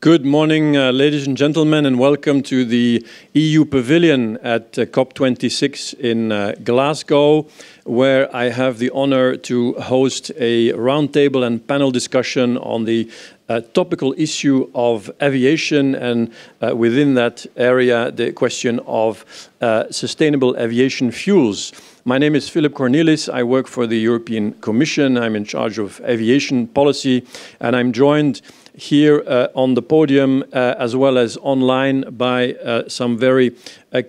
Good morning, ladies and gentlemen, and welcome to the EU Pavilion at COP26 in Glasgow, where I have the honor to host a roundtable and panel discussion on the topical issue of aviation, and within that area, the question of sustainable aviation fuels. My name is Philip Cornelis. I work for the European Commission. I'm in charge of aviation policy, and I'm joined here on the podium as well as online by some very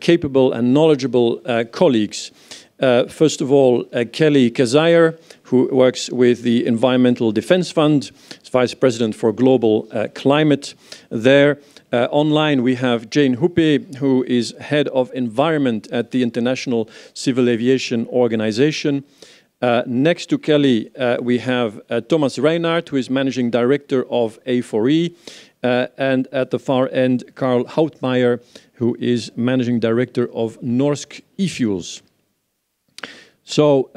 capable and knowledgeable colleagues. First of all, Kelly Kazire, who works with the Environmental Defence Fund, is Vice President for Global Climate there. Online we have Jane Huppe, who is Head of Environment at the International Civil Aviation Organization. Next to Kelly, we have Thomas Reinhardt, who is Managing Director of A4E, and at the far end, Karl Houtmeier, who is Managing Director of Norsk eFuels. So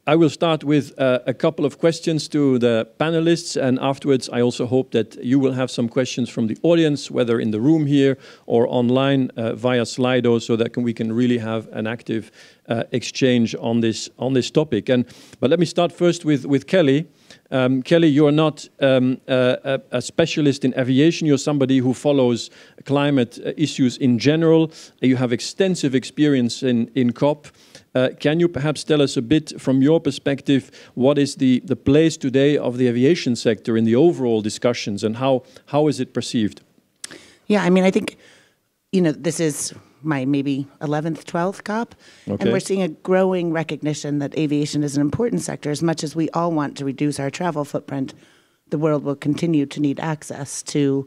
I will start with a couple of questions to the panelists, and afterwards I also hope that you will have some questions from the audience, whether in the room here or online via Slido, so that we can really have an active exchange on this topic. But let me start first with Kelly. Kelly, you are not a specialist in aviation. You're somebody who follows climate issues in general. You have extensive experience in COP. Can you perhaps tell us a bit from your perspective, what is the place today of the aviation sector in the overall discussions, and how is it perceived? Yeah, I mean, I think, this is my maybe 11th, 12th COP, okay. And we're seeing a growing recognition that aviation is an important sector. As much as we all want to reduce our travel footprint, the world will continue to need access to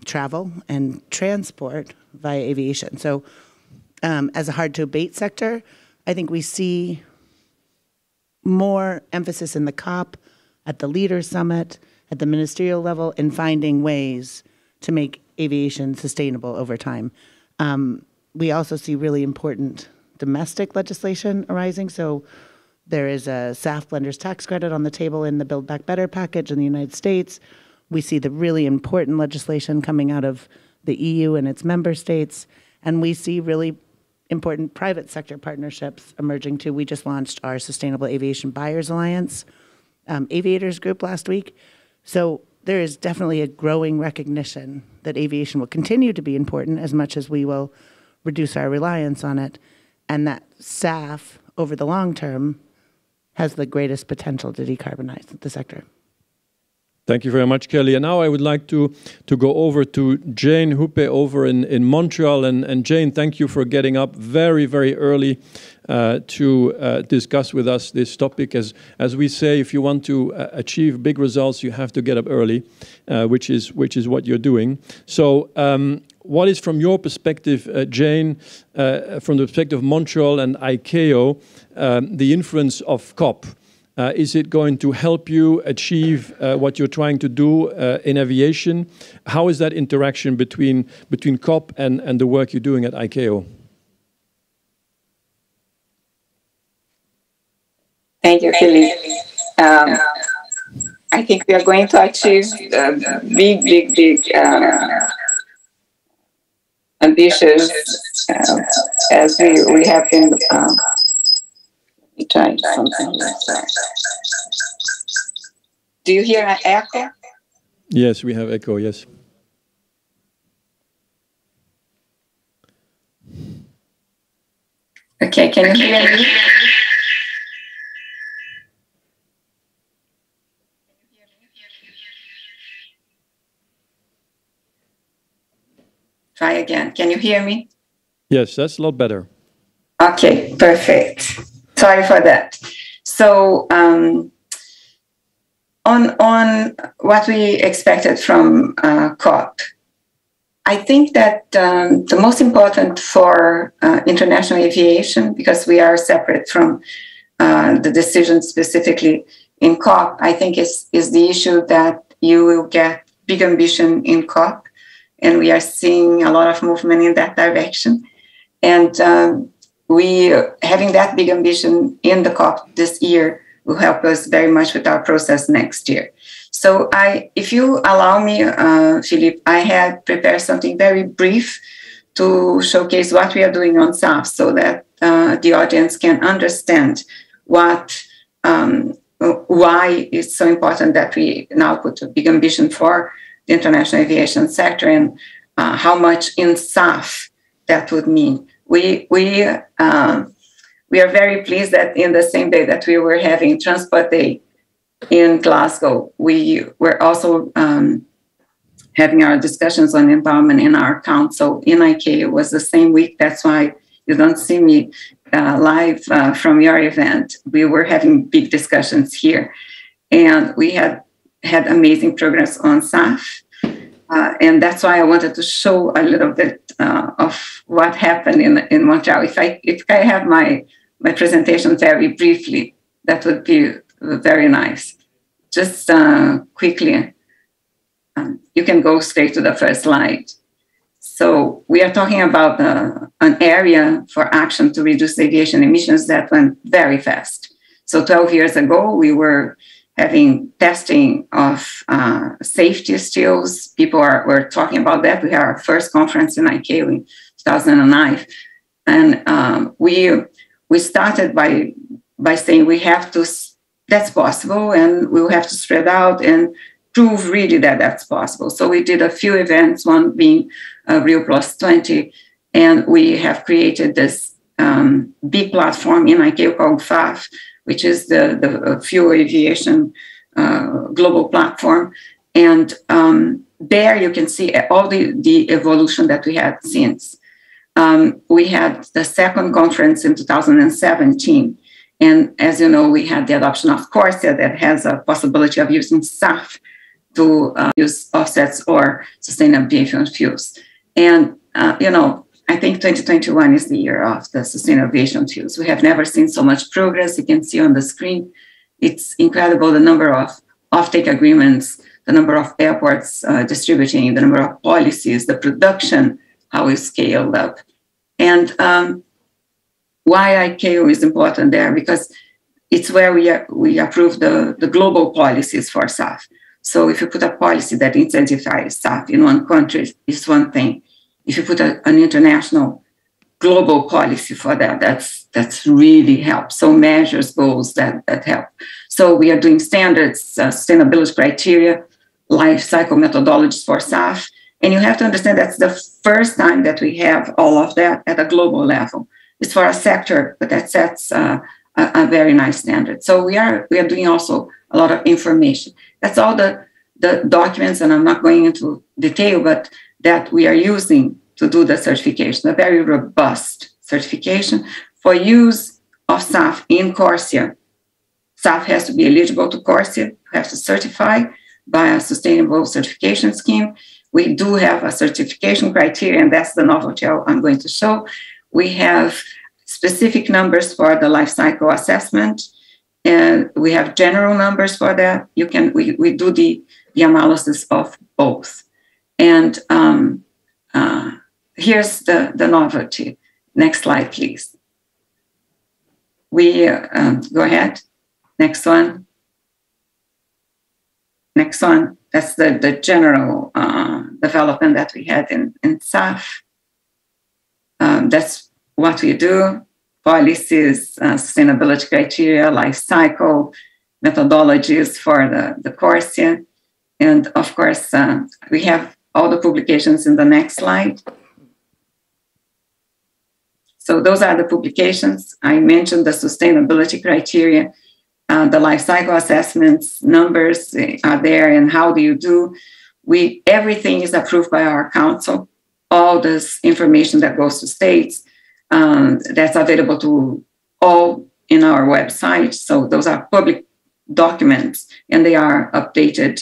travel and transport via aviation. So as a hard-to-abate sector, I think we see more emphasis in the COP, at the Leaders Summit, at the ministerial level, in finding ways to make aviation sustainable over time. We also see really important domestic legislation arising. So there is a SAF blenders tax credit on the table in the Build Back Better package in the United States. We see the really important legislation coming out of the EU and its member states. And we see really important private sector partnerships emerging too. We just launched our Sustainable Aviation Buyers Alliance aviators group last week. So there is definitely a growing recognition that aviation will continue to be important as much as we will reduce our reliance on it, and that SAF, over the long term, has the greatest potential to decarbonize the sector. Thank you very much, Kelly. And now I would like to go over to Jane Huppe over in Montreal. And Jane, thank you for getting up very, very early to discuss with us this topic. As we say, if you want to achieve big results, you have to get up early, which is what you're doing. So what is, from your perspective, Jane, from the perspective of Montreal and ICAO, the influence of COP? Is it going to help you achieve what you're trying to do in aviation? How is that interaction between COP and the work you're doing at ICAO? Thank you, Philip. I think we are going to achieve big ambitious as we have been. We tried something like that. Do you hear an echo? Yes, we have echo, yes. Okay, can you hear me? Try again. Can you hear me? Yes, that's a lot better. Okay, perfect. Sorry for that. So on what we expected from COP, I think that the most important for international aviation, because we are separate from the decision specifically in COP, I think is the issue that you will get big ambition in COP, and we are seeing a lot of movement in that direction. And we having that big ambition in the COP this year will help us very much with our process next year. So if you allow me, Philippe, I had prepared something very brief to showcase what we are doing on SAF so that the audience can understand why it's so important that we now put a big ambition for the international aviation sector and how much in SAF that would mean. We are very pleased that in the same day that we were having Transport Day in Glasgow, we were also having our discussions on empowerment in our council in ICAO. It was the same week. That's why you don't see me live from your event. We were having big discussions here. And we had amazing progress on SAF. And that's why I wanted to show a little bit of what happened in Montreal. If I have my presentation very briefly, that would be very nice. Just quickly, you can go straight to the first slide. So we are talking about an area for action to reduce aviation emissions that went very fast. So 12 years ago, we were having testing of safety stills. People were talking about that. We had our first conference in ICAO in 2009. And we started by saying we have to, that's possible, and we'll have to spread out and prove really that that's possible. So we did a few events, one being Rio Plus 20, and we have created this big platform in ICAO called FAF, which is the fuel aviation global platform. And there you can see all the evolution that we had since. We had the second conference in 2017. And as you know, we had the adoption of CORSIA that has a possibility of using SAF to use offsets or sustainable aviation fuels. And, I think 2021 is the year of the sustainable aviation fuels. We have never seen so much progress. You can see on the screen, it's incredible the number of offtake agreements, the number of airports distributing, the number of policies, the production, how we scaled up. And why ICAO is important there, because it's where we approve the global policies for SAF. So if you put a policy that incentivizes SAF in one country, it's one thing. If you put an international global policy for that, that's really helps. So measures, goals that help. So we are doing standards, sustainability criteria, life cycle methodologies for SAF. And you have to understand that's the first time that we have all of that at a global level. It's for a sector, but that sets a very nice standard. So we are doing also a lot of information. That's all the documents, and I'm not going into detail, but that we are using to do the certification, a very robust certification for use of SAF in CORSIA. SAF has to be eligible to CORSIA, has to certify by a sustainable certification scheme. We do have a certification criteria, and that's the novelty I'm going to show. We have specific numbers for the life cycle assessment, and we have general numbers for that. We do the analysis of both. And here's the novelty. Next slide, please. We go ahead. Next one. Next one. That's the general development that we had in SAF. That's what we do. Policies, sustainability criteria, life cycle, methodologies for the CORSIA. And of course, we have all the publications in the next slide. So those are the publications. I mentioned the sustainability criteria, the life cycle assessments, numbers are there, and how do you do? Everything is approved by our council. All this information that goes to states, that's available to all in our website. So those are public documents, and they are updated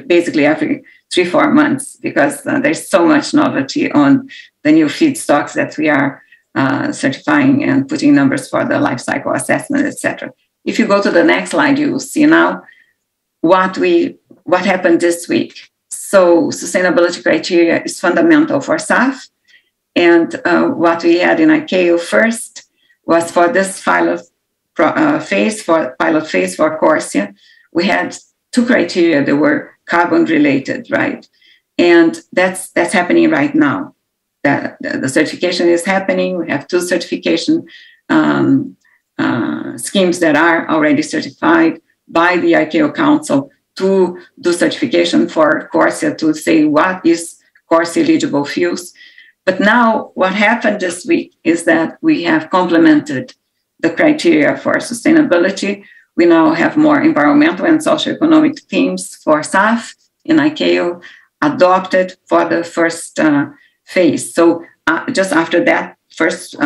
basically every 3-4 months, because there's so much novelty on the new feedstocks that we are certifying and putting numbers for the life cycle assessment, etc. If you go to the next slide, you will see now what happened this week. So sustainability criteria is fundamental for SAF. And what we had in ICAO first was for this pilot phase for CORSIA, we had two criteria that were carbon related, right? And that's happening right now. The certification is happening. We have two certification schemes that are already certified by the ICAO Council to do certification for CORSIA to say what is CORSIA eligible fuels. But now what happened this week is that we have complemented the criteria for sustainability. We now have more environmental and socioeconomic themes for SAF in ICAO adopted for the first phase. So just after that first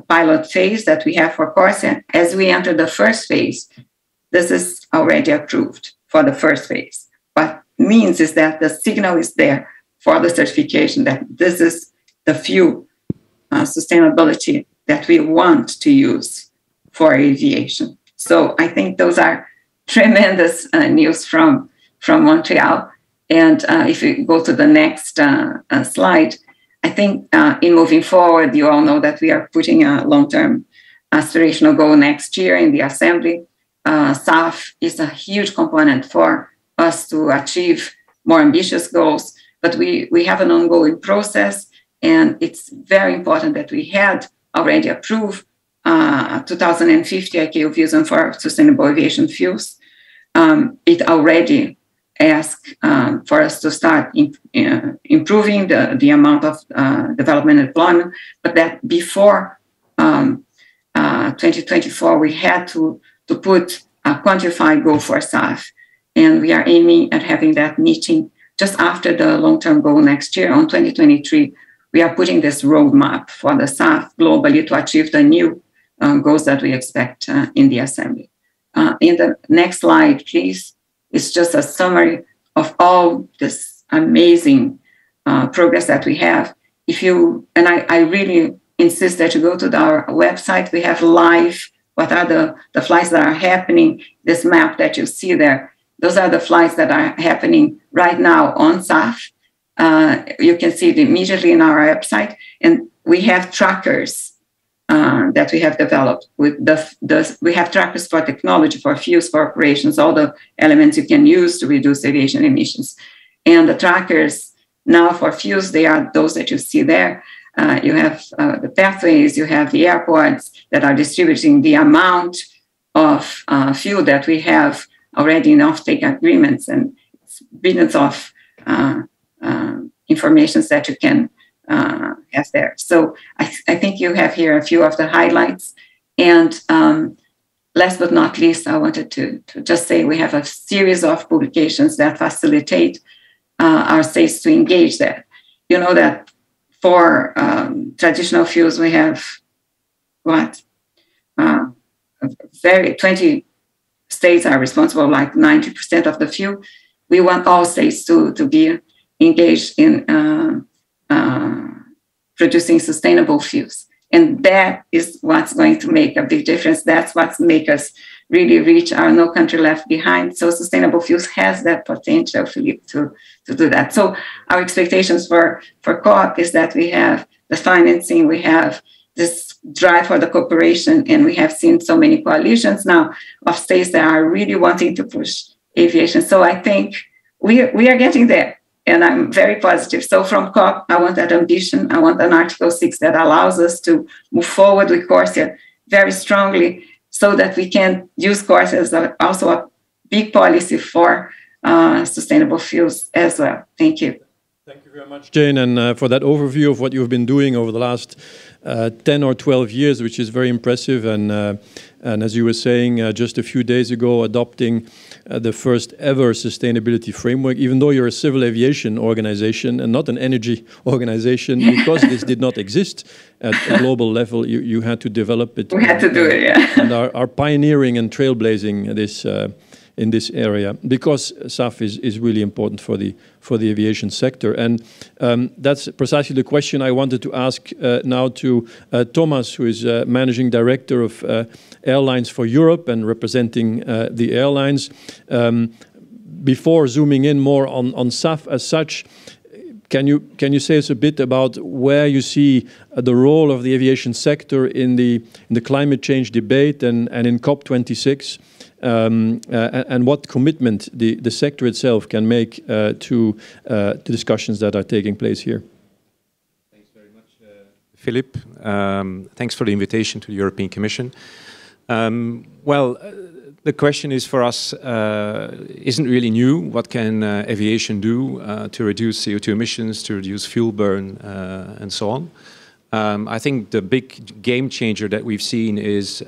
pilot phase that we have for CORSIA, as we enter the first phase, this is already approved for the first phase. What it means is that the signal is there for the certification that this is the fuel sustainability that we want to use for aviation. So I think those are tremendous news from Montreal. And if we go to the next slide, I think in moving forward, you all know that we are putting a long-term aspirational goal next year in the Assembly. SAF is a huge component for us to achieve more ambitious goals, but we have an ongoing process, and it's very important that we had already approved 2050 ICAO Vision for Sustainable Aviation Fuels. It already asked for us to start improving the amount of development and deployment, but that before 2024, we had to put a quantified goal for SAF. And we are aiming at having that meeting just after the long-term goal next year on 2023. We are putting this roadmap for the SAF globally to achieve the new goals that we expect in the Assembly. In the next slide, please, it's just a summary of all this amazing progress that we have. I really insist that you go to our website. We have live, what are the flights that are happening, this map that you see there. Those are the flights that are happening right now on SAF. You can see it immediately in our website. And we have trackers that we have developed. We have trackers for technology, for fuels, for operations, all the elements you can use to reduce aviation emissions. And the trackers now for fuels, they are those that you see there. You have the pathways, you have the airports that are distributing the amount of fuel that we have already in offtake agreements, and it's billions of informations that you can have there. So I think you have here a few of the highlights. And last but not least, I wanted to just say we have a series of publications that facilitate our states to engage that. You know that for traditional fuels, we have 20 states are responsible, like 90% of the fuel. We want all states to be engaged in producing sustainable fuels. And that is what's going to make a big difference. That's what's make us really reach our no country left behind. So sustainable fuels has that potential, Philippe, to do that. So our expectations for COP is that we have the financing, we have this drive for the cooperation, and we have seen so many coalitions now of states that are really wanting to push aviation. So I think we are getting there, and I'm very positive. So from COP, I want that ambition. I want an Article 6 that allows us to move forward with CORSIA very strongly so that we can use CORSIA as also a big policy for sustainable fuels as well. Thank you. Thank you very much, Jane, and for that overview of what you've been doing over the last 10 or 12 years, which is very impressive. And as you were saying just a few days ago, adopting the first ever sustainability framework, even though you're a civil aviation organization and not an energy organization, because this did not exist at a global level, you had to develop it. We had to do it, yeah. And are pioneering and trailblazing this in this area, because SAF is really important for the aviation sector. And that's precisely the question I wanted to ask now to Thomas, who is Managing Director of Airlines for Europe and representing the airlines. Before zooming in more on SAF as such, can you say us a bit about where you see the role of the aviation sector in the climate change debate and in COP26? and what commitment the sector itself can make to the discussions that are taking place here. Thanks very much, Philip. Thanks for the invitation to the European Commission. The question is for us, isn't really new. What can aviation do to reduce CO2 emissions, to reduce fuel burn, and so on? I think the big game changer that we've seen is,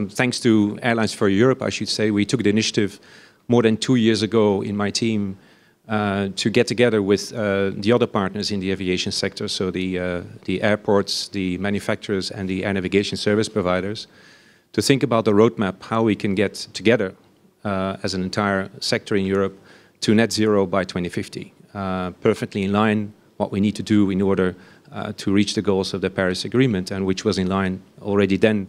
thanks to Airlines for Europe, I should say, we took the initiative more than 2 years ago in my team to get together with the other partners in the aviation sector, so the airports, the manufacturers, and the air navigation service providers, to think about the roadmap, how we can get together as an entire sector in Europe to net zero by 2050. Perfectly in line what we need to do in order to reach the goals of the Paris Agreement, and which was in line already then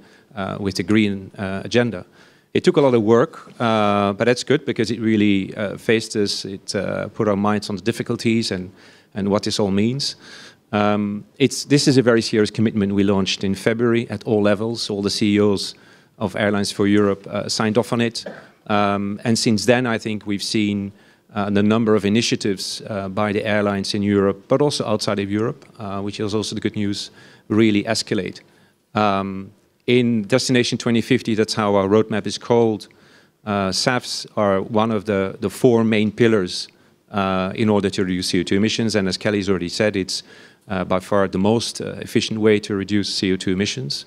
with the green agenda. It took a lot of work, but that's good because it really faced us, it put our minds on the difficulties and what this all means. This is a very serious commitment we launched in February at all levels. All the CEOs of Airlines for Europe signed off on it. And since then, I think we've seen the number of initiatives by the airlines in Europe, but also outside of Europe, which is also the good news, really escalate. In Destination 2050, that's how our roadmap is called. SAFs are one of the 4 main pillars in order to reduce CO2 emissions. And as Kelly's already said, it's by far the most efficient way to reduce CO2 emissions.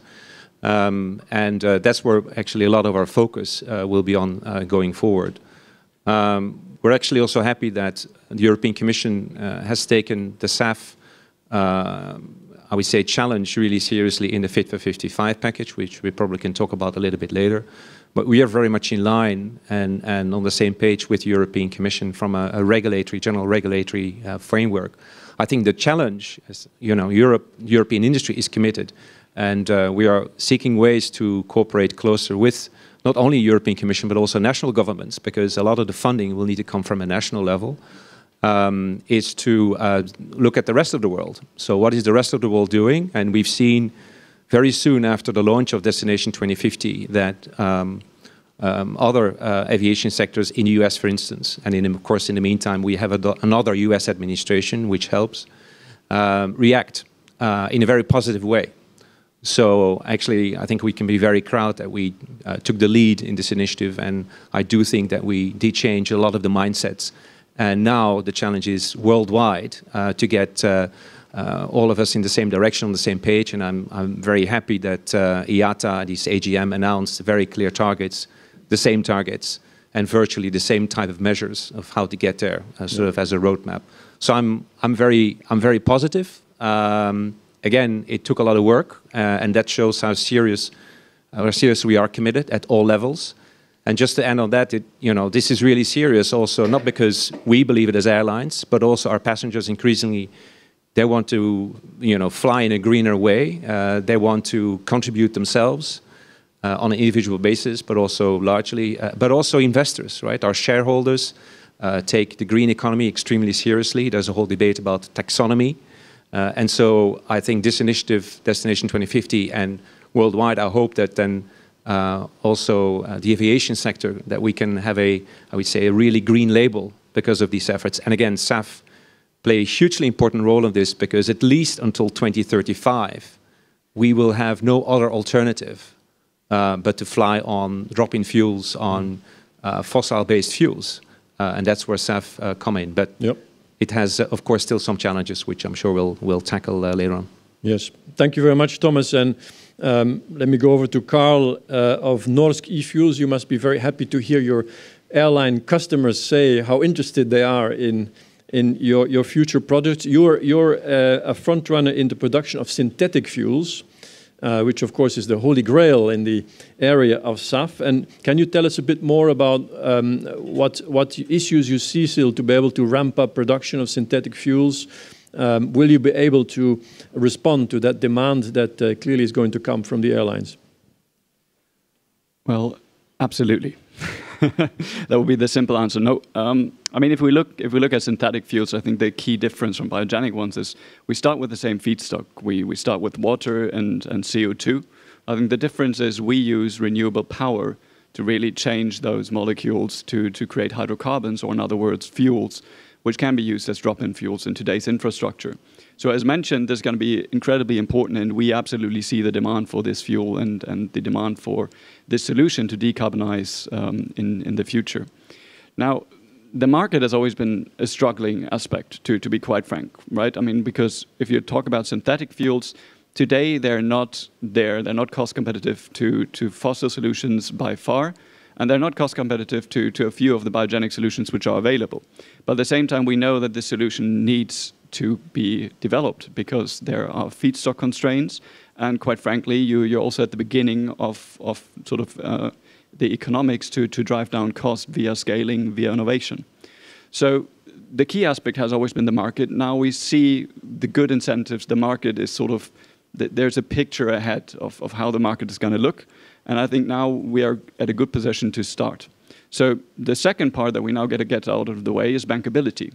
That's where actually a lot of our focus will be on going forward. We're actually also happy that the European Commission has taken the SAF, I would say, challenge really seriously in the Fit for 55 package, which we probably can talk about a little bit later. But we are very much in line and on the same page with the European Commission from a general regulatory framework. I think the challenge is, European industry is committed, and we are seeking ways to cooperate closer with not only European Commission, but also national governments, because a lot of the funding will need to come from a national level, is to look at the rest of the world. So what is the rest of the world doing? And we've seen very soon after the launch of Destination 2050 that other aviation sectors in the US, for instance, and of course in the meantime we have another US administration which helps react in a very positive way. So actually I think we can be very proud that we took the lead in this initiative, and I do think that we did change a lot of the mindsets. And now the challenge is worldwide to get all of us in the same direction, on the same page. And I'm very happy that IATA, this AGM, announced very clear targets, the same targets, and virtually the same type of measures of how to get there, sort of as a roadmap. So I'm very positive. Again, it took a lot of work, and that shows how serious we are committed at all levels. And just to end on that, this is really serious also, not because we believe it as airlines, but also our passengers increasingly, they want to fly in a greener way. They want to contribute themselves on an individual basis, but also largely, but also investors, right? Our shareholders take the green economy extremely seriously. There's a whole debate about taxonomy. And so I think this initiative, Destination 2050, and worldwide, I hope that then also the aviation sector, that we can have I would say, a really green label because of these efforts. And again, SAF play a hugely important role in this, because at least until 2035, we will have no other alternative but to fly on drop-in fuels, on fossil-based fuels. And that's where SAF come in. But yep. It has, of course, still some challenges, which I'm sure we'll tackle later on. Yes. Thank you very much, Thomas. And let me go over to Carl of Norsk E-Fuels. You must be very happy to hear your airline customers say how interested they are in your future products. You're a front runner in the production of synthetic fuels, which of course is the holy grail in the area of SAF. And can you tell us a bit more about what issues you see still to be able to ramp up production of synthetic fuels? Will you be able to respond to that demand that clearly is going to come from the airlines? Well, absolutely. That would be the simple answer. No, I mean, if we look at synthetic fuels, I think the key difference from biogenic ones is we start with the same feedstock. We start with water and CO2. I think the difference is we use renewable power to really change those molecules to create hydrocarbons, or in other words, fuels, which can be used as drop-in fuels in today's infrastructure. So as mentioned, this is going to be incredibly important, and we absolutely see the demand for this fuel and the demand for this solution to decarbonize in the future. Now, the market has always been a struggling aspect, to be quite frank, right? I mean, because if you talk about synthetic fuels, today they're not cost competitive to fossil solutions by far, and they're not cost competitive to a few of the biogenic solutions which are available. But at the same time, we know that this solution needs to be developed because there are feedstock constraints, and quite frankly, you're also at the beginning of sort of the economics to drive down cost via scaling, via innovation. So the key aspect has always been the market. Now we see the good incentives. The market is sort of, there's a picture ahead of how the market is going to look. And I think now we are at a good position to start. So the second part that we now get to get out of the way is bankability.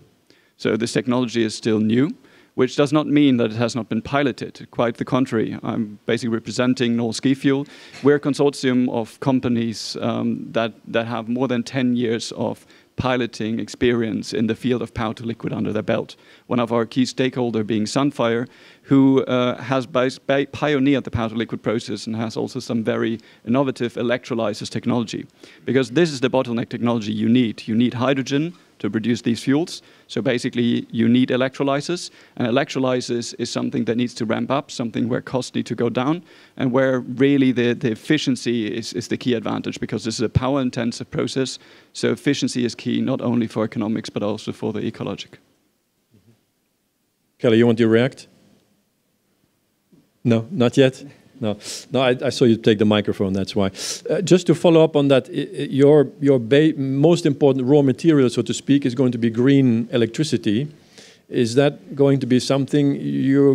So this technology is still new, which does not mean that it has not been piloted. Quite the contrary. I'm basically representing North Ski Fuel. We're a consortium of companies that have more than 10 years of piloting experience in the field of power to liquid under their belt. One of our key stakeholders being Sunfire, who has pioneered the power to liquid process and has also some very innovative electrolysis technology. Because this is the bottleneck technology you need. You need hydrogen to produce these fuels. So basically, you need electrolysis, and electrolysis is something that needs to ramp up, something where costs need to go down, and where really the efficiency is the key advantage, because this is a power-intensive process. So efficiency is key, not only for economics, but also for the ecologic. Kelly, you want to react? No, not yet? No, I saw you take the microphone, that's why. Just to follow up on that, your most important raw material, so to speak, is going to be green electricity. Is that going to be something you're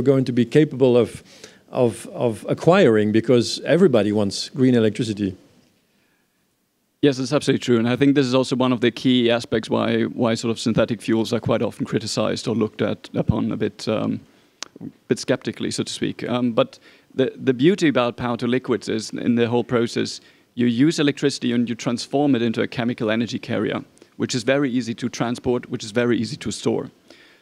going to be capable of acquiring, because everybody wants green electricity? Yes, that's absolutely true. And I think this is also one of the key aspects why sort of synthetic fuels are quite often criticized or looked upon a bit skeptically, so to speak. But the beauty about power to liquids is, in the whole process, you use electricity and you transform it into a chemical energy carrier, which is very easy to transport, which is very easy to store.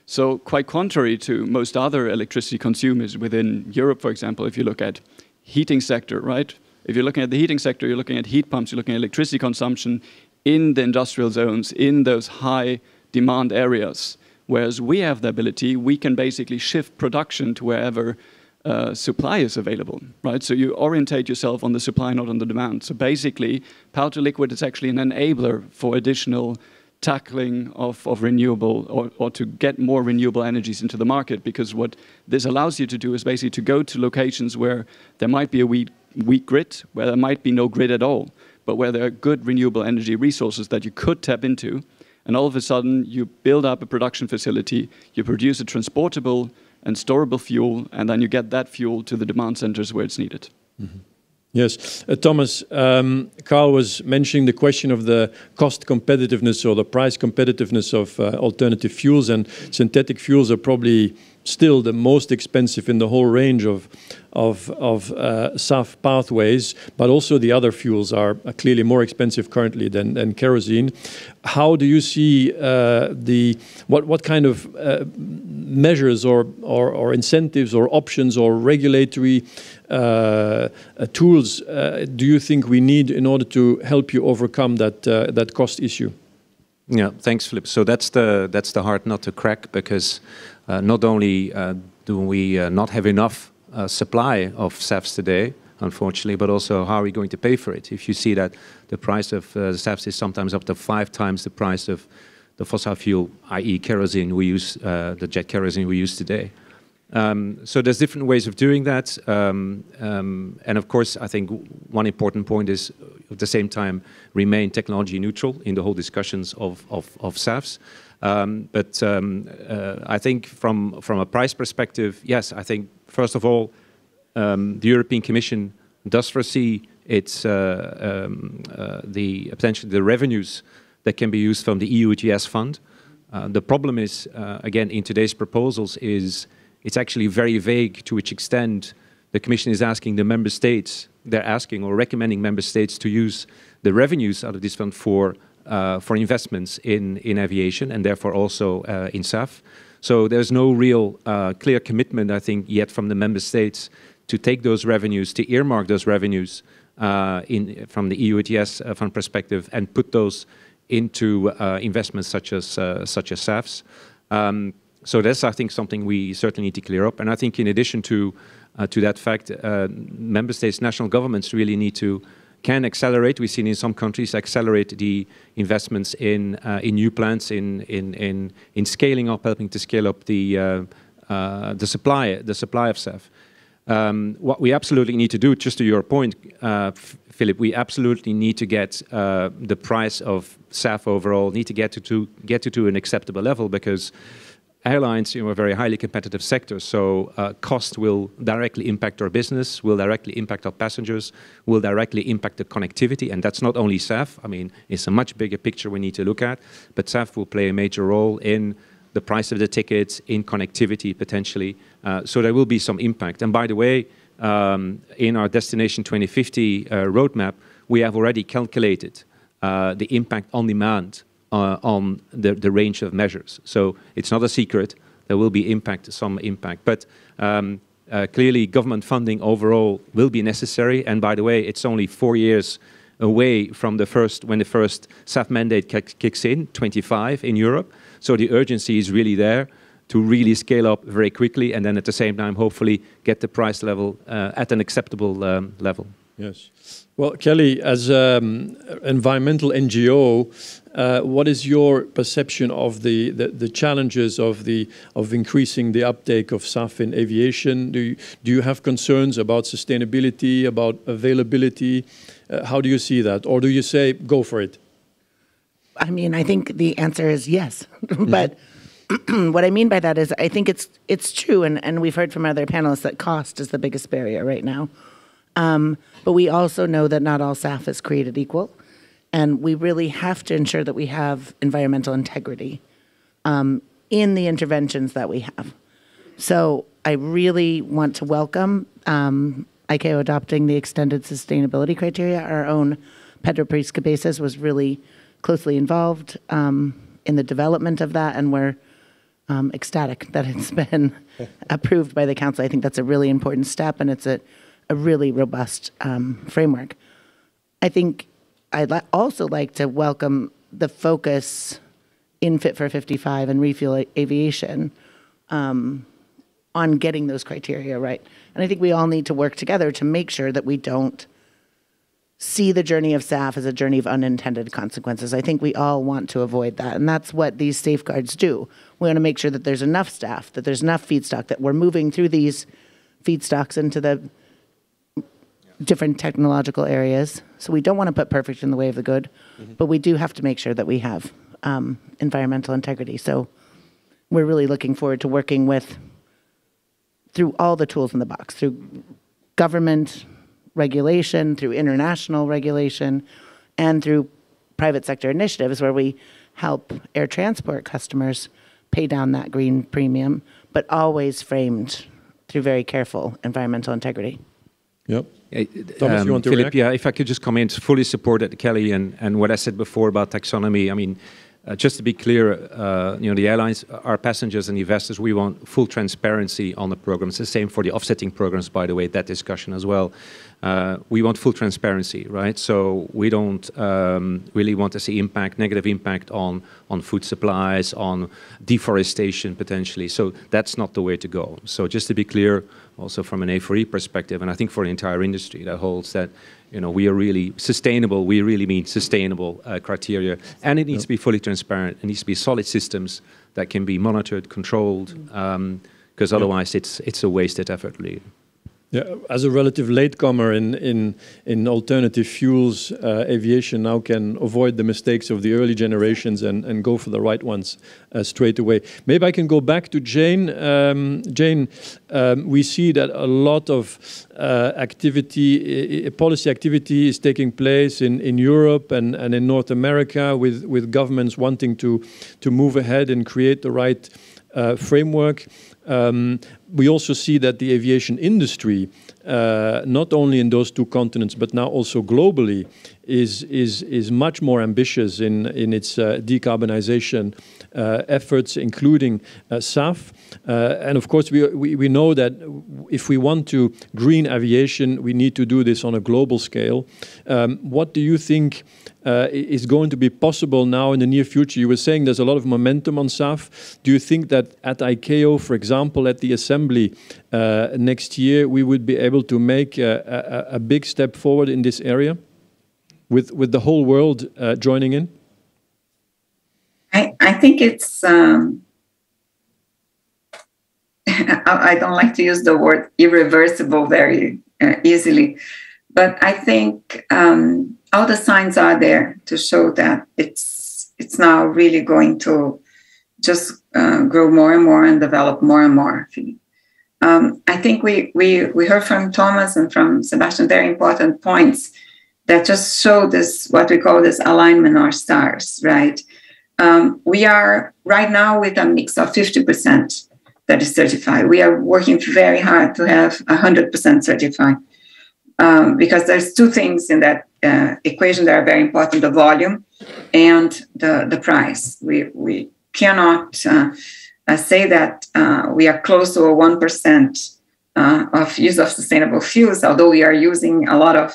So quite contrary to most other electricity consumers within Europe, for example, if you look at heating sector, right? If you're looking at the heating sector, you're looking at heat pumps, you're looking at electricity consumption in the industrial zones, in those high demand areas. Whereas we have the ability, we can basically shift production to wherever supply is available, right? So you orientate yourself on the supply, not on the demand. So basically, power to liquid is actually an enabler for additional tackling of renewable, or to get more renewable energies into the market, because what this allows you to do is basically to go to locations where there might be a weak grid, where there might be no grid at all, but where there are good renewable energy resources that you could tap into. And all of a sudden, you build up a production facility, you produce a transportable and storable fuel, and then you get that fuel to the demand centers where it's needed. Mm-hmm. Yes. Thomas, Carl was mentioning the question of the cost competitiveness or the price competitiveness of alternative fuels, and synthetic fuels are probably still the most expensive in the whole range of SAF pathways, but also the other fuels are clearly more expensive currently than kerosene. How do you see what kind of measures or incentives or options or regulatory tools do you think we need in order to help you overcome that cost issue? Yeah, thanks, Philip. So that's the hard nut to crack, because not only do we not have enough supply of SAFs today, unfortunately, but also how are we going to pay for it? If you see that the price of SAFs is sometimes up to 5 times the price of the fossil fuel, i.e. kerosene we use, the jet kerosene we use today. So there's different ways of doing that. And of course, I think one important point is at the same time remain technology neutral in the whole discussions of SAFs. But I think from a price perspective, yes, I think first of all, the European Commission does foresee its potentially the revenues that can be used from the EU ETS fund. The problem is, again, in today's proposals is it's actually very vague to which extent the Commission is asking the member states, they're asking or recommending member states to use the revenues out of this fund for investments in aviation and therefore also in SAF. So there's no real clear commitment, I think, yet from the member states to take those revenues, to earmark those revenues from the EU ETS fund perspective and put those into investments such as SAFs. So that's, I think, something we certainly need to clear up. And I think in addition to that fact, member states, national governments really can accelerate. We've seen in some countries accelerate the investments in new plants, in scaling up, helping to scale up the supply of SAF. What we absolutely need to do, just to your point, Philip, we absolutely need to get the price of SAF overall, need to get to an acceptable level, because airlines, are a very highly competitive sector, so cost will directly impact our business, will directly impact our passengers, will directly impact the connectivity, and that's not only SAF. I mean, it's a much bigger picture we need to look at, but SAF will play a major role in the price of the tickets, in connectivity potentially, so there will be some impact. And by the way, in our Destination 2050 roadmap, we have already calculated the impact on demand on the range of measures. So it's not a secret. There will be some impact. But clearly, government funding overall will be necessary. And by the way, it's only 4 years away from when the first SAF mandate kicks in, 25 in Europe. So the urgency is really there to really scale up very quickly, and then at the same time, hopefully, get the price level at an acceptable level. Yes. Well, Kelly, as an environmental NGO, what is your perception of the challenges of increasing the uptake of SAF in aviation? Do you have concerns about sustainability, about availability? How do you see that? Or do you say, go for it? I mean, I think the answer is yes. But what I mean by that is I think it's true, and we've heard from other panelists that cost is the biggest barrier right now. But we also know that not all SAF is created equal, and we really have to ensure that we have environmental integrity in the interventions that we have. So I really want to welcome ICAO adopting the extended sustainability criteria. Our own Pedro Priscabezas was really closely involved in the development of that, and we're ecstatic that it's been approved by the Council. I think that's a really important step, and it's a really robust framework. I think I'd also like to welcome the focus in Fit for 55 and Refuel Aviation on getting those criteria right. And I think we all need to work together to make sure that we don't see the journey of SAF as a journey of unintended consequences. I think we all want to avoid that, and that's what these safeguards do. We want to make sure that there's enough staff, that there's enough feedstock, that we're moving through these feedstocks into the different technological areas. So we don't want to put perfect in the way of the good, but we do have to make sure that we have environmental integrity. So we're really looking forward to working through all the tools in the box, through government regulation, through international regulation, and through private sector initiatives where we help air transport customers pay down that green premium, but always framed through very careful environmental integrity. Yep. Thomas, you want to Philip, react? yeah, if I could just comment, fully supported Kelly and what I said before about taxonomy. I mean, just to be clear, the airlines, our passengers and investors, we want full transparency on the programs. The same for the offsetting programs, by the way, that discussion as well. We want full transparency, right? So we don't really want to see negative impact on food supplies, on deforestation potentially. So that's not the way to go. So just to be clear, also from an A4E perspective, and I think for the entire industry, that holds that we are really sustainable. We really mean sustainable criteria, and it needs to be fully transparent. It needs to be solid systems that can be monitored, controlled, because otherwise it's a wasted effort, really. Yeah, as a relative latecomer in alternative fuels, aviation now can avoid the mistakes of the early generations and go for the right ones straight away. Maybe I can go back to Jane. Jane, we see that a lot of policy activity is taking place in Europe and in North America with governments wanting to move ahead and create the right framework. We also see that the aviation industry not only in those two continents, but now also globally, is much more ambitious in its decarbonization efforts, including SAF. And of course, we know that if we want to green aviation, we need to do this on a global scale. What do you think is going to be possible now in the near future? You were saying there's a lot of momentum on SAF. Do you think that at ICAO, for example, at the assembly next year, we would be able to make a big step forward in this area with the whole world joining in? I think it's, I don't like to use the word irreversible very easily, but I think all the signs are there to show that it's now really going to just grow more and more and develop more and more. I think we heard from Thomas and from Sebastian very important points that just show this, what we call this alignment or stars, right? We are right now with a mix of 50% that is certified. We are working very hard to have 100% certified because there's two things in that equation that are very important: the volume and the price. We cannot say that we are close to a 1% of use of sustainable fuels, although we are using a lot of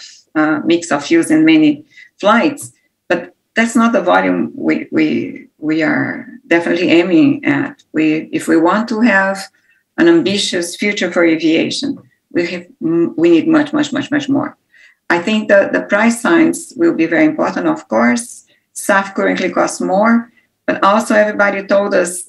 mix of fuels in many flights. But that's not the volume we are definitely aiming at. If we want to have an ambitious future for aviation, we need much more. I think the price signs will be very important, of course. SAF currently costs more, but also everybody told us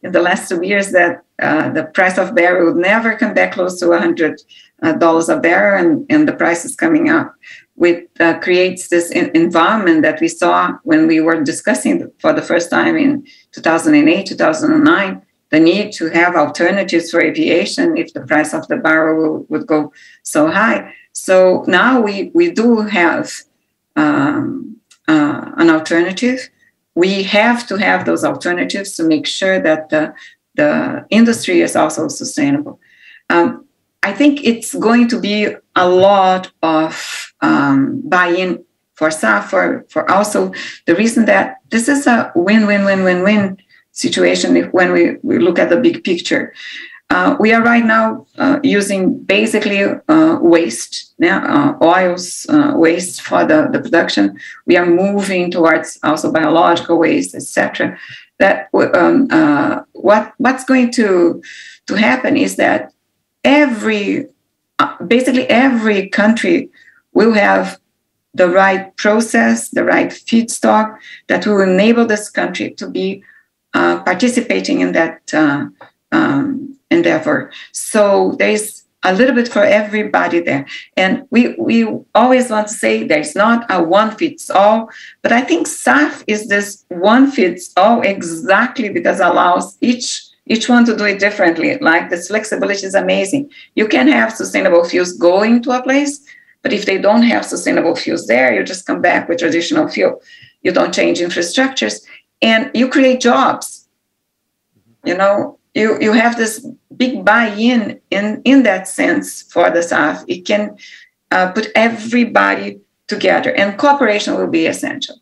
in the last 2 years that the price of barrel would never come back close to $100 a barrel, and the price is coming up, which creates this environment that we saw when we were discussing for the first time in 2008, 2009, the need to have alternatives for aviation if the price of the barrel would go so high. So now we do have an alternative. We have to have those alternatives to make sure that the industry is also sustainable. I think it's going to be a lot of buy-in for SAF, for also the reason that this is a win-win-win-win-win situation when we look at the big picture. We are right now using basically waste, oils waste for the production. We are moving towards also biological waste, etc. That what's going to happen is that basically every country will have the right process, the right feedstock that will enable this country to be participating in that endeavor. So there's a little bit for everybody there. And we always want to say there's not a one fits all, but I think SAF is this one fits all exactly because it allows each one to do it differently. Like this flexibility is amazing. You can have sustainable fuels going to a place, but if they don't have sustainable fuels there, you just come back with traditional fuel. You don't change infrastructures and you create jobs. You know, you have this big buy-in in that sense for the SAF. It can put everybody together and cooperation will be essential.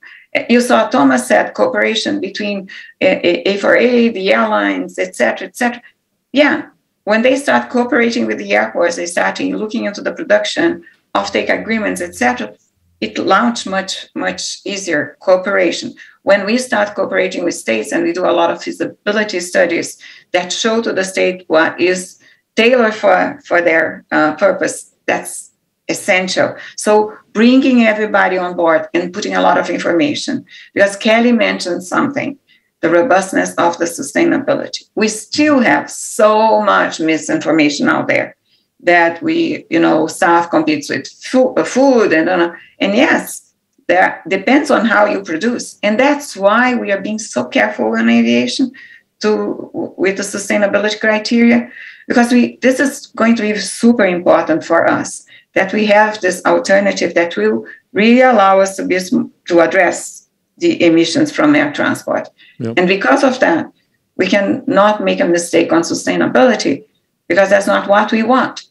You saw Thomas said cooperation between A4A, the airlines, et cetera, et cetera. Yeah, when they start cooperating with the airports, they start looking into the production, offtake agreements, et cetera, it launched much easier cooperation. When we start cooperating with states and we do a lot of feasibility studies that show to the state what is tailored for their purpose, that's essential. So bringing everybody on board and putting a lot of information, because Kelly mentioned something, the robustness of the sustainability. We still have so much misinformation out there that SAF competes with food and yes, that depends on how you produce. And that's why we are being so careful in aviation with the sustainability criteria, because this is going to be super important for us, that we have this alternative that will really allow us to address the emissions from air transport. Yep. And because of that, we can not make a mistake on sustainability, because that's not what we want.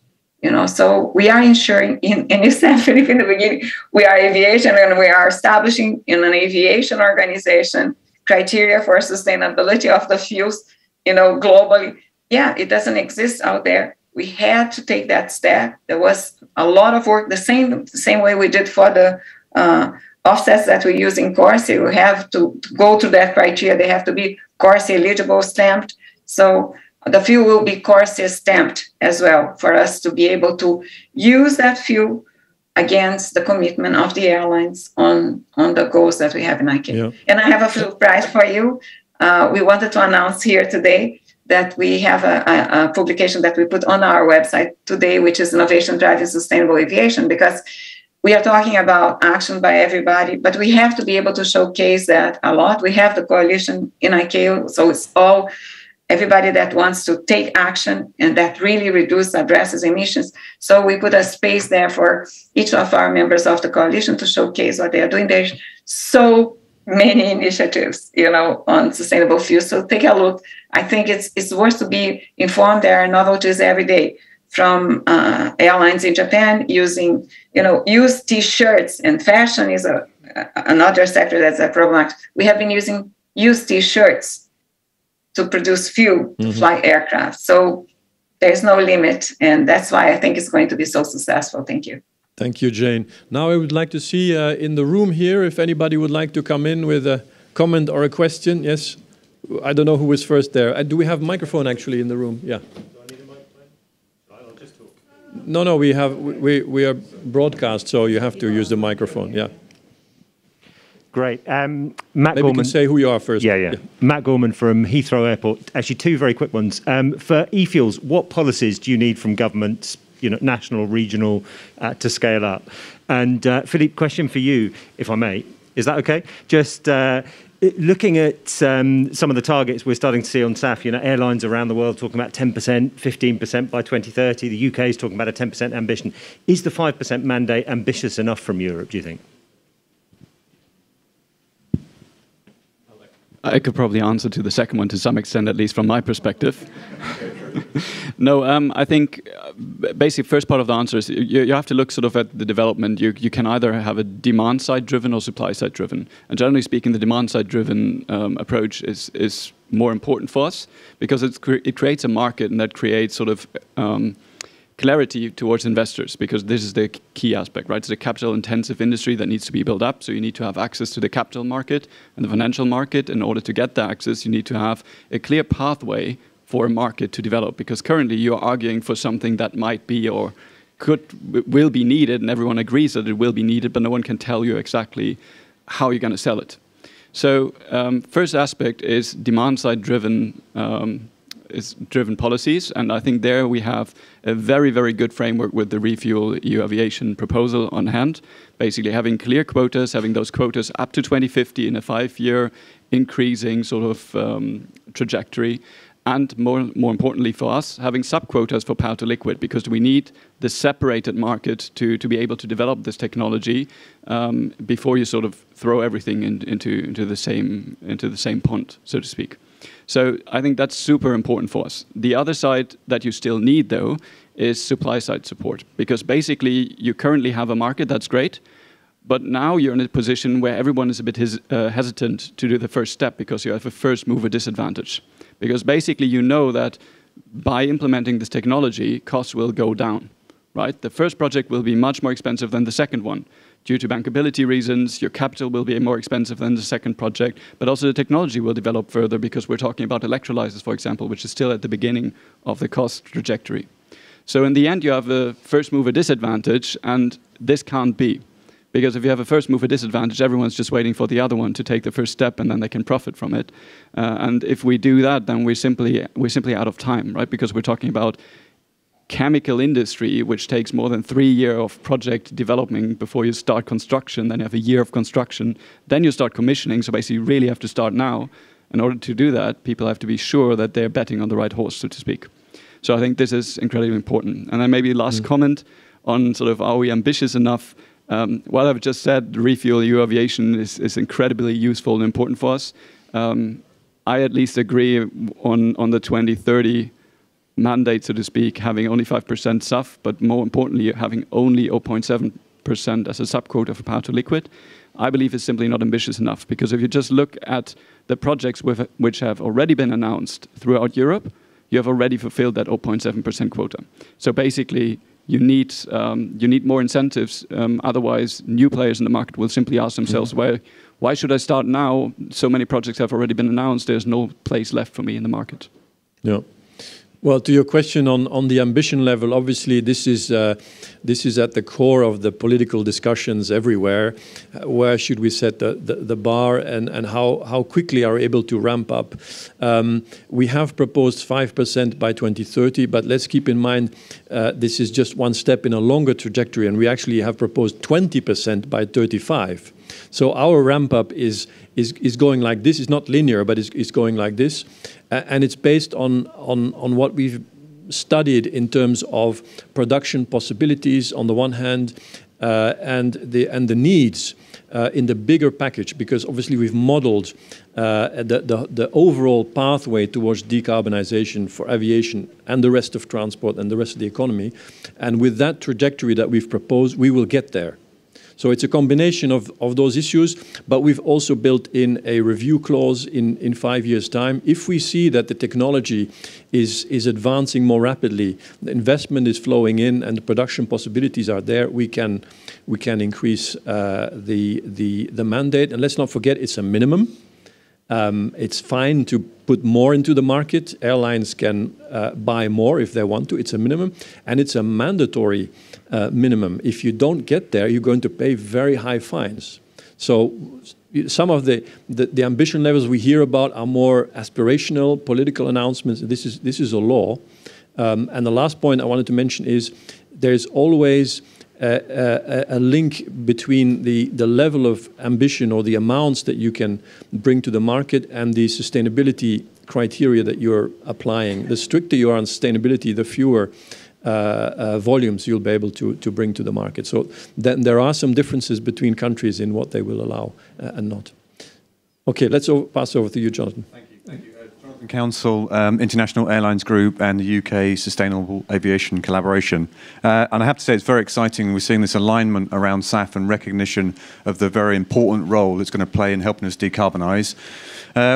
So we are ensuring, and you said, Philip, in the beginning, we are aviation, and we are establishing in an aviation organization criteria for sustainability of the fuels, globally. Yeah, it doesn't exist out there. We had to take that step. There was a lot of work, the same way we did for the offsets that we use in CORSI. We have to go through that criteria. They have to be CORSI eligible, stamped. So the fuel will be CORSI stamped as well for us to be able to use that fuel against the commitment of the airlines on the goals that we have in ICAO. Yeah. And I have a surprise for you. We wanted to announce here today that we have a publication that we put on our website today, which is Innovation Driving Sustainable Aviation, because we are talking about action by everybody, but we have to be able to showcase that a lot. We have the coalition in ICAO, so it's all everybody that wants to take action and that really addresses emissions. So we put a space there for each of our members of the coalition to showcase what they are doing. There's so many initiatives, on sustainable fuels. So take a look. I think it's worth to be informed. There are novelties every day from airlines in Japan using, used T-shirts, and fashion is another sector that's a problem. We have been using used T-shirts to produce fuel to fly aircraft. So there's no limit. And that's why I think it's going to be so successful. Thank you. Thank you, Jane. Now I would like to see in the room here if anybody would like to come in with a comment or a question. Yes, I don't know who was first there. Do we have a microphone actually in the room? Yeah. Do I need a microphone? I'll just talk. No, we are broadcast, so you have to use the microphone. Yeah. Great. Matt Maybe Gorman. you can say who you are first. Yeah. Matt Gorman from Heathrow Airport. Actually, two very quick ones. For e-fuels, what policies do you need from governments, national, regional, to scale up? And Philippe, question for you, if I may. Is that okay? Just looking at some of the targets we're starting to see on SAF, airlines around the world talking about 10%, 15% by 2030. The UK is talking about a 10% ambition. Is the 5% mandate ambitious enough from Europe, do you think? I could probably answer to the second one to some extent, at least from my perspective. No, I think basically first part of the answer is you have to look sort of at the development. You can either have a demand side driven or supply side driven. And generally speaking, the demand side driven approach is more important for us because it creates a market, and that creates sort of clarity towards investors, because this is the key aspect, right? It's a capital-intensive industry that needs to be built up, so you need to have access to the capital market and the financial market. In order to get the access, you need to have a clear pathway for a market to develop, because currently you're arguing for something that might be or will be needed, and everyone agrees that it will be needed, but no one can tell you exactly how you're going to sell it. So first aspect is demand-side driven policies, and I think there we have a very, very good framework with the Refuel EU Aviation proposal on hand, basically having clear quotas, having those quotas up to 2050 in a 5-year increasing sort of trajectory, and more importantly for us, having sub-quotas for power to liquid, because we need the separated market to be able to develop this technology before you sort of throw everything into the same pond, so to speak. So I think that's super important for us. The other side that you still need, though, is supply side support, because basically you currently have a market that's great, but now you're in a position where everyone is a bit hesitant to do the first step because you have a first mover disadvantage. Because basically you know that by implementing this technology, costs will go down, right? The first project will be much more expensive than the second one. Due to bankability reasons, your capital will be more expensive than the second project, but also the technology will develop further, because we're talking about electrolyzers, for example, which is still at the beginning of the cost trajectory. So in the end, you have a first mover disadvantage, and this can't be. Because if you have a first mover disadvantage, everyone's just waiting for the other one to take the first step, and then they can profit from it. And if we do that, then we're simply out of time, right? Because we're talking about chemical industry, which takes more than 3 years of project development before you start construction. Then you have a year of construction. Then you start commissioning. So basically, you really have to start now. In order to do that, people have to be sure that they're betting on the right horse, so to speak. So I think this is incredibly important. And then maybe last comment on sort of, are we ambitious enough? What I've just said, Refuel EU Aviation is incredibly useful and important for us. I at least agree on the 2030 mandate, so to speak, having only 5% SAF, but more importantly, having only 0.7% as a sub-quota for power to liquid, I believe is simply not ambitious enough. Because if you just look at the projects which have already been announced throughout Europe, you have already fulfilled that 0.7% quota. So basically, you need more incentives. Otherwise, new players in the market will simply ask themselves, why should I start now? So many projects have already been announced. There's no place left for me in the market. Yeah. Well, to your question on the ambition level, obviously this is at the core of the political discussions everywhere. Where should we set the bar, and how quickly are we able to ramp up? We have proposed 5% by 2030, but let's keep in mind this is just one step in a longer trajectory, and we actually have proposed 20% by 35. So our ramp up is going like this. It's not linear, but it's going like this. And it's based on what we've studied in terms of production possibilities on the one hand, and the needs in the bigger package, because obviously we've modeled the overall pathway towards decarbonization for aviation and the rest of transport and the rest of the economy. And with that trajectory that we've proposed, we will get there. So it's a combination of those issues, but we've also built in a review clause in 5 years' time. If we see that the technology is advancing more rapidly, the investment is flowing in, and the production possibilities are there, we can increase the mandate. And let's not forget, it's a minimum. It's fine to put more into the market. Airlines can buy more if they want to. It's a minimum, and it's a mandatory minimum. If you don't get there, you're going to pay very high fines. So some of the ambition levels we hear about are more aspirational political announcements. This is a law. And the last point I wanted to mention is there's always a link between the level of ambition or the amounts that you can bring to the market and the sustainability criteria that you're applying. The stricter you are on sustainability, the fewer volumes you'll be able to bring to the market. So then there are some differences between countries in what they will allow and not. Okay, let's pass over to you, Jonathan. Thank you. Thank you. Jonathan Council, International Airlines Group and the UK Sustainable Aviation Collaboration. And I have to say it's very exciting. We're seeing this alignment around SAF and recognition of the very important role it's going to play in helping us decarbonise.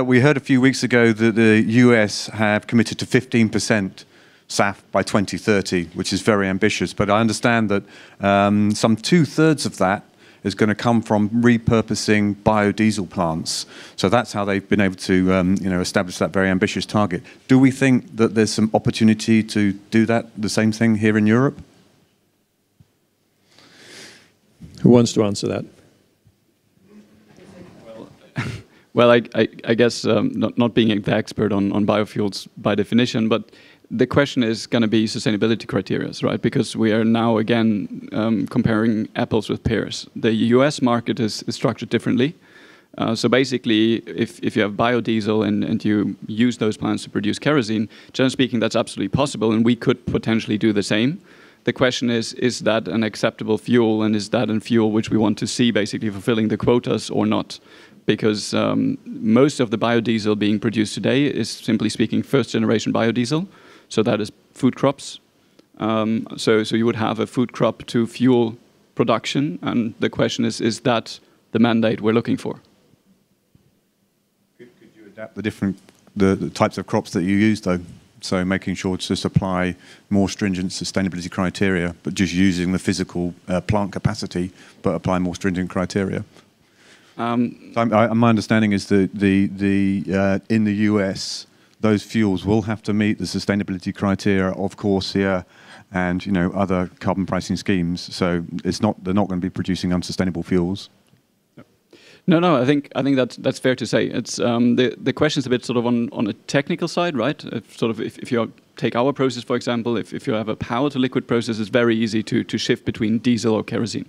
We heard a few weeks ago that the US have committed to 15% SAF by 2030, which is very ambitious. But I understand that some 2/3 of that is going to come from repurposing biodiesel plants. So that's how they've been able to establish that very ambitious target. Do we think that there's some opportunity to do that, the same thing here in Europe? Who wants to answer that? Well, I guess not being the expert on biofuels by definition, but the question is going to be sustainability criteria, right? Because we are now again comparing apples with pears. The US market is structured differently. So basically, if you have biodiesel and you use those plants to produce kerosene, generally speaking, that's absolutely possible, and we could potentially do the same. The question is that an acceptable fuel, and is that a fuel which we want to see basically fulfilling the quotas or not? Because most of the biodiesel being produced today is, simply speaking, first-generation biodiesel. So that is food crops. So you would have a food crop to fuel production, and the question is that the mandate we're looking for? Could you adapt the types of crops that you use, though? So making sure to supply more stringent sustainability criteria, but just using the physical plant capacity, but apply more stringent criteria. My understanding is that in the US, those fuels will have to meet the sustainability criteria of CORSIA and other carbon pricing schemes. So they're not going to be producing unsustainable fuels. No. I think that's fair to say. It's the question is a bit sort of on a technical side, right? If you take our process, for example, if you have a power to liquid process, it's very easy to shift between diesel or kerosene,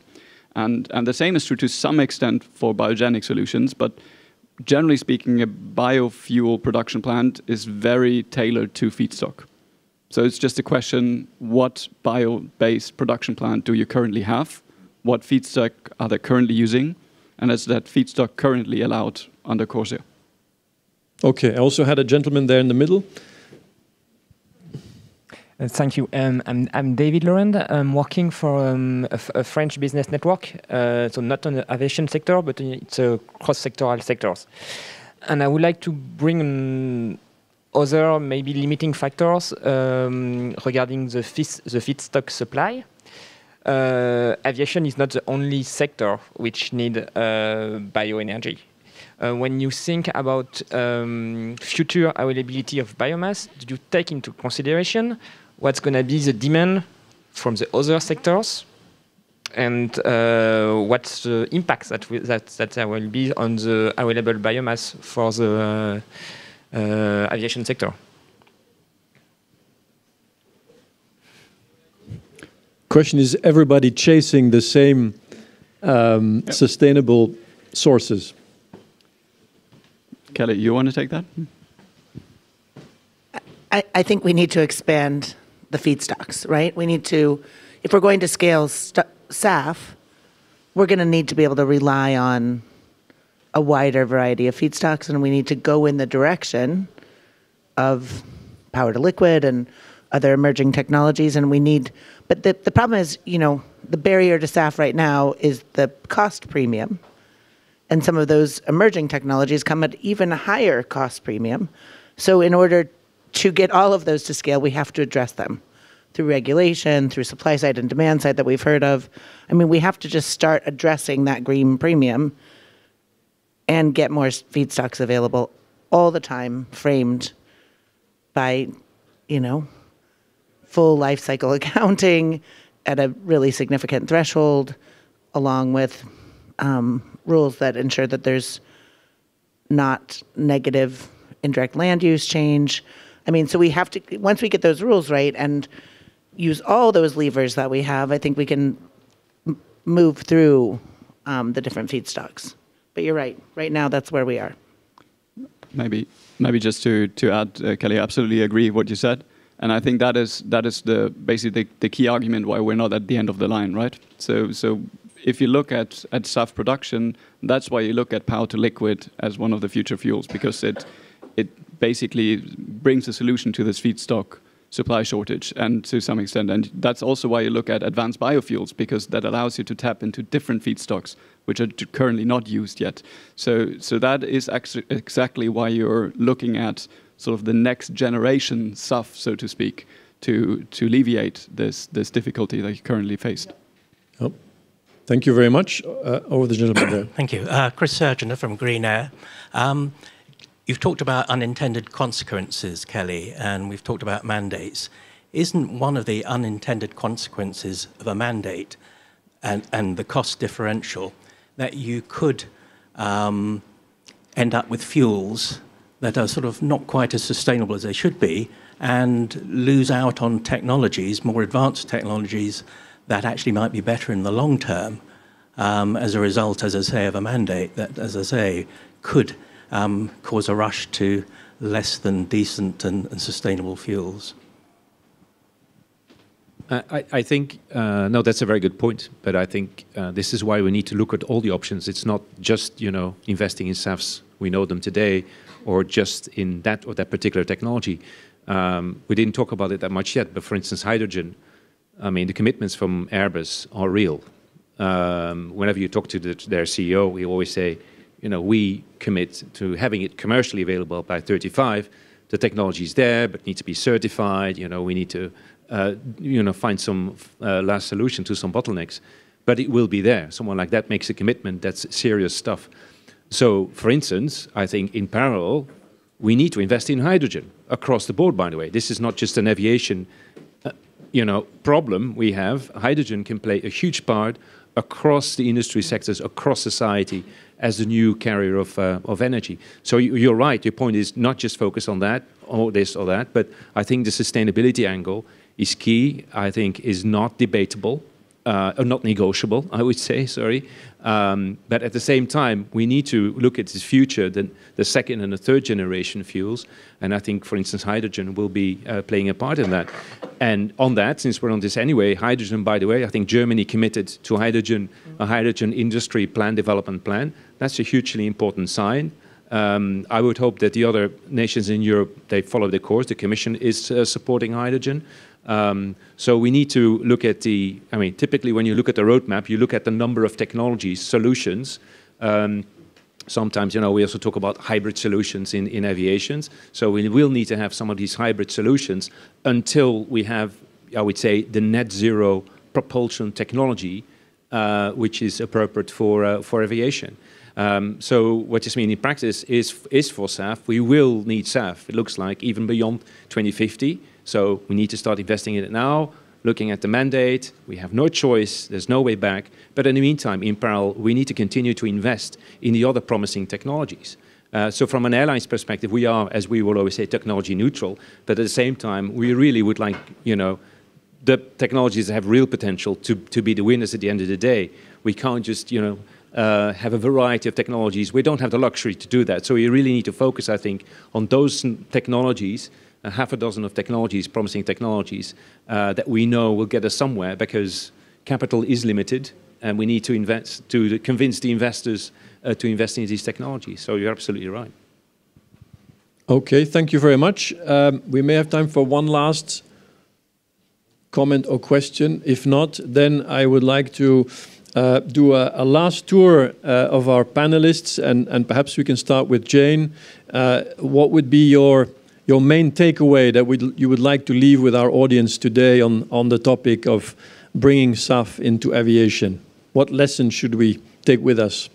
and the same is true to some extent for biogenic solutions, but generally speaking, a biofuel production plant is very tailored to feedstock. So it's just a question, what bio-based production plant do you currently have? What feedstock are they currently using? And is that feedstock currently allowed under CORSIA? Okay, I also had a gentleman there in the middle. Thank you. I'm David Laurent. I'm working for a French business network, so not on the aviation sector, but it's a cross-sectoral sectors. And I would like to bring other maybe limiting factors regarding the feedstock supply. Aviation is not the only sector which need bioenergy. When you think about future availability of biomass, do you take into consideration what's going to be the demand from the other sectors, and what's the impact that there will be on the available biomass for the aviation sector? Question is, everybody chasing the same sustainable sources? Kelly, you want to take that? I think we need to expand the feedstocks, right? We need to, if we're going to scale SAF, we're going to need to be able to rely on a wider variety of feedstocks, and we need to go in the direction of power to liquid and other emerging technologies, and we need, but the problem is, you know, the barrier to SAF right now is the cost premium, and some of those emerging technologies come at even higher cost premium. So in order to get all of those to scale, we have to address them through regulation, through supply side and demand side that we've heard of. I mean, we have to just start addressing that green premium and get more feedstocks available all the time, framed by, you know, full life cycle accounting at a really significant threshold, along with rules that ensure that there's not negative indirect land use change. I mean, so we have to, once we get those rules right and use all those levers that we have, I think we can move through the different feedstocks. But you're right. Right now, that's where we are. Maybe just to add, Kelly, I absolutely agree with what you said. And I think that is basically the key argument why we're not at the end of the line, right? So if you look at SAF production, that's why you look at power to liquid as one of the future fuels, because it basically brings a solution to this feedstock supply shortage, and to some extent, and that's also why you look at advanced biofuels, because that allows you to tap into different feedstocks which are currently not used yet. So that is actually exactly why you're looking at sort of the next generation SAF, so to speak, to alleviate this difficulty that you currently faced. Oh. Thank you very much. Over the gentleman there. Thank you. Chris Surgeon from Green Air. You've talked about unintended consequences, Kelly, and we've talked about mandates. Isn't one of the unintended consequences of a mandate and the cost differential that you could end up with fuels that are sort of not quite as sustainable as they should be, and lose out on technologies, more advanced technologies, that actually might be better in the long term as a result, as I say, of a mandate that, as I say, could cause a rush to less than decent and sustainable fuels? I think, no, that's a very good point. But I think this is why we need to look at all the options. It's not just, you know, investing in SAFs, we know them today, or just in that or that particular technology. We didn't talk about it that much yet, but for instance, hydrogen, I mean, the commitments from Airbus are real. Whenever you talk to their CEO, we always say, you know, we commit to having it commercially available by 35. The technology is there, but needs to be certified. You know, we need to, you know, find some last solution to some bottlenecks. But it will be there. Someone like that makes a commitment. That's serious stuff. So, for instance, I think in parallel, we need to invest in hydrogen across the board, by the way. This is not just an aviation you know, problem we have. Hydrogen can play a huge part across the industry sectors, across society, as a new carrier of energy. So you're right, your point is not just focus on that, or this or that, but I think the sustainability angle is key, I think is not debatable, or not negotiable, I would say, sorry. But at the same time, we need to look at this future, the second and the third generation fuels. And I think, for instance, hydrogen will be playing a part in that. And on that, since we're on this anyway, hydrogen, by the way, I think Germany committed to hydrogen, a hydrogen industry plan, development plan. That's a hugely important sign. I would hope that the other nations in Europe, they follow the course. The Commission is supporting hydrogen. So we need to look at typically when you look at the roadmap, you look at the number of technologies, solutions. Sometimes, we also talk about hybrid solutions in aviations. So we will need to have some of these hybrid solutions until we have, I would say, the net zero propulsion technology, which is appropriate for aviation. So what this means in practice is for SAF, we will need SAF, it looks like, even beyond 2050. So we need to start investing in it now, looking at the mandate. We have no choice, there's no way back. But in the meantime, in parallel, we need to continue to invest in the other promising technologies. So from an airline's perspective, we are, as we will always say, technology neutral. But at the same time, we really would like, the technologies that have real potential to be the winners at the end of the day. We can't just, have a variety of technologies. We don't have the luxury to do that. So we really need to focus, I think, on those technologies, half a dozen of technologies, promising technologies, that we know will get us somewhere, because capital is limited and we need to invest to convince the investors to invest in these technologies. So you're absolutely right. Okay, thank you very much. We may have time for one last comment or question. If not, then I would like to do a last tour of our panelists, and perhaps we can start with Jane. What would be your main takeaway that you would like to leave with our audience today on the topic of bringing SAF into aviation? What lessons should we take with us?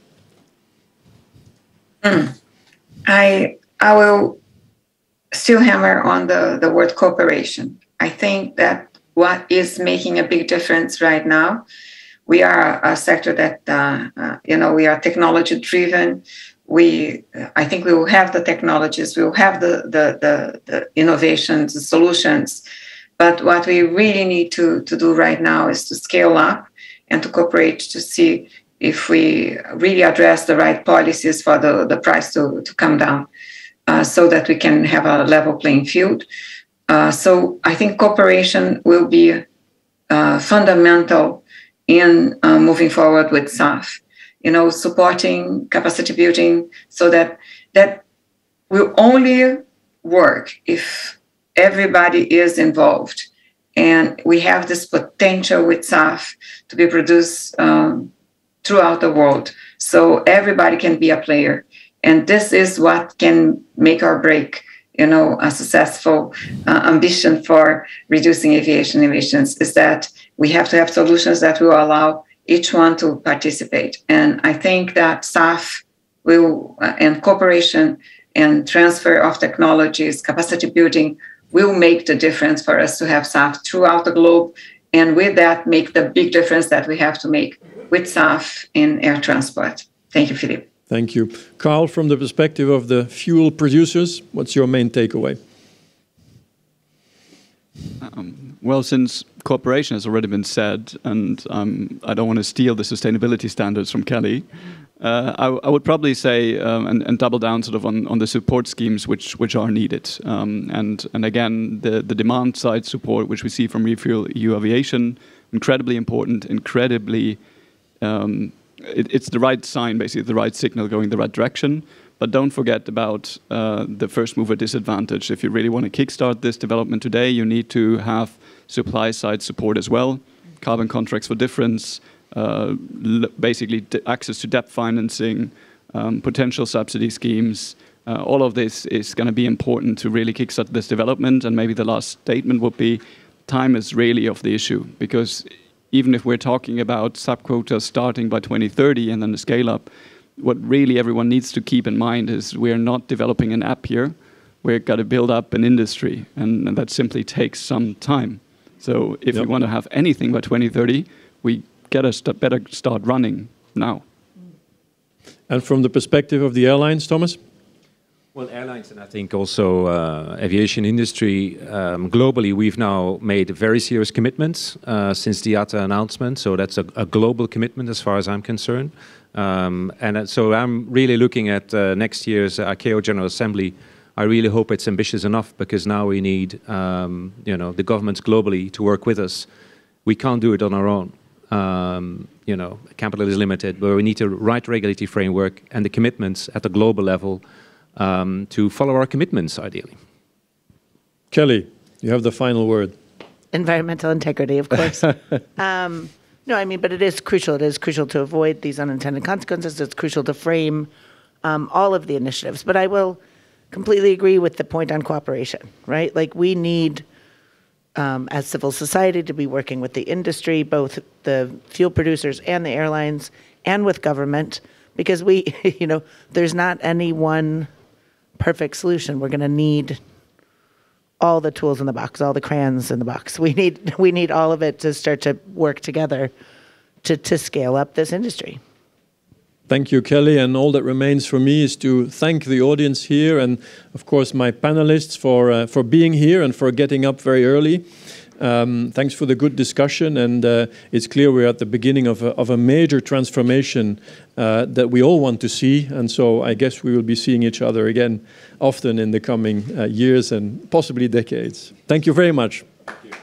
I will still hammer on the word cooperation. I think that what is making a big difference right now, we are a sector that, we are technology driven. I think we will have the technologies, we will have the innovations, the solutions. But what we really need to do right now is to scale up and to cooperate to see if we really address the right policies for the price to come down, so that we can have a level playing field. So I think cooperation will be fundamental in moving forward with SAF. Supporting capacity building, so that will only work if everybody is involved. And we have this potential with SAF to be produced throughout the world. So everybody can be a player. And this is what can make or break, a successful ambition for reducing aviation emissions, is that we have to have solutions that will allow each one to participate. And I think that SAF will, and cooperation and transfer of technologies, capacity building, will make the difference for us to have SAF throughout the globe. And with that, make the big difference that we have to make with SAF in air transport. Thank you, Philippe. Thank you. Carl, from the perspective of the fuel producers, what's your main takeaway? Well, since cooperation has already been said, and I don't want to steal the sustainability standards from Kelly, I would probably say and double down sort of on the support schemes which are needed. And again, the demand side support, which we see from Refuel EU Aviation, incredibly important, incredibly, it's the right sign, basically, the right signal going the right direction. But don't forget about the first mover disadvantage. If you really want to kickstart this development today, you need to have supply side support as well, carbon contracts for difference, basically access to debt financing, potential subsidy schemes. All of this is going to be important to really kickstart this development. And maybe the last statement would be, time is really of the issue, because even if we're talking about sub-quotas starting by 2030 and then the scale up, what really everyone needs to keep in mind is we're not developing an app here. We've got to build up an industry, and that simply takes some time. So if we want to have anything by 2030, we better start running now. And from the perspective of the airlines, Thomas? Well, airlines, and I think also aviation industry, globally, we've now made very serious commitments since the IATA announcement. So that's a global commitment as far as I'm concerned. And so I'm really looking at next year's ICAO General Assembly. I really hope it's ambitious enough, because now we need the governments globally to work with us. We can't do it on our own. Capital is limited, but we need to write regulatory framework, and the commitments at the global level to follow our commitments, ideally. Kelly, you have the final word. Environmental integrity, of course. No, I mean, but it is crucial. It is crucial to avoid these unintended consequences. It's crucial to frame all of the initiatives. But I will completely agree with the point on cooperation, right? Like we need, as civil society, to be working with the industry, both the fuel producers and the airlines, and with government, because we, there's not any one perfect solution. We're going to need all the tools in the box, all the crayons in the box. We need all of it to start to work together to scale up this industry. Thank you, Kelly. And all that remains for me is to thank the audience here and, of course, my panelists for being here and for getting up very early. Thanks for the good discussion. And it's clear we're at the beginning of a major transformation that we all want to see. And so I guess we will be seeing each other again often in the coming years and possibly decades. Thank you very much. Thank you.